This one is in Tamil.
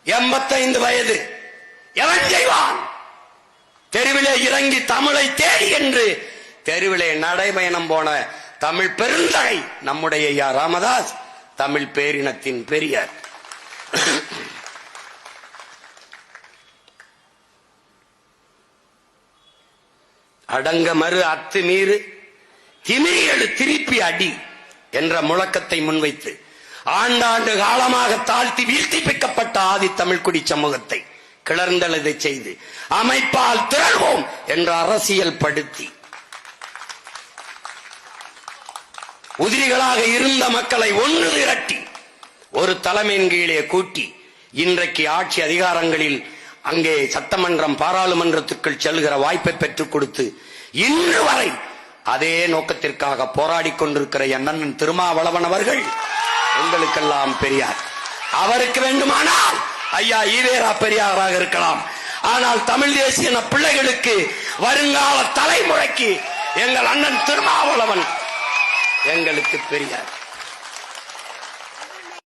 85 வயது. எவன் செய்வான்? தெருவிலே இறங்கி தமிழை தேடி என்று தெருவிலே நடைபயணம் போன தமிழ் பெருந்தகை நம்முடைய ஐயா ராமதாஸ், தமிழ் பேரினத்தின் பெரியார். அடங்க மறு அத்துமீறு திமிரியலு திருப்பி அடி என்ற முழக்கத்தை முன்வைத்து ஆண்டாண்டு காலமாக தாழ்த்தி வீழ்த்தி பிக்கப்பட்ட ஆதி தமிழ்குடி சமூகத்தை கிளர்ந்தெழுதை செய்து அமைப்பால் திரள்வோம் என்ற அரசியல் படுத்தி உதிரிகளாக இருந்த மக்களை ஒன்று திரட்டி ஒரு தலைமையின் கீழே கூட்டி இன்றைக்கு ஆட்சி அதிகாரங்களில் அங்கே சட்டமன்றம் பாராளுமன்றத்துக்குள் செல்கிற வாய்ப்பை பெற்றுக் கொடுத்து இன்று வரை அதே நோக்கத்திற்காக போராடி கொண்டிருக்கிற அண்ணன் திருமாவளவன் அவர்கள் உங்களுக்கெல்லாம் பெரியார். அவருக்கு வேண்டுமானால் ஐயா ஈவேரா பெரியாராக இருக்கலாம். ஆனால் தமிழ் தேசிய பிள்ளைகளுக்கு வருங்கால தலைமுறைக்கு எங்கள் அண்ணன் திருமாவளவன் எங்களுக்கு பெரியார்.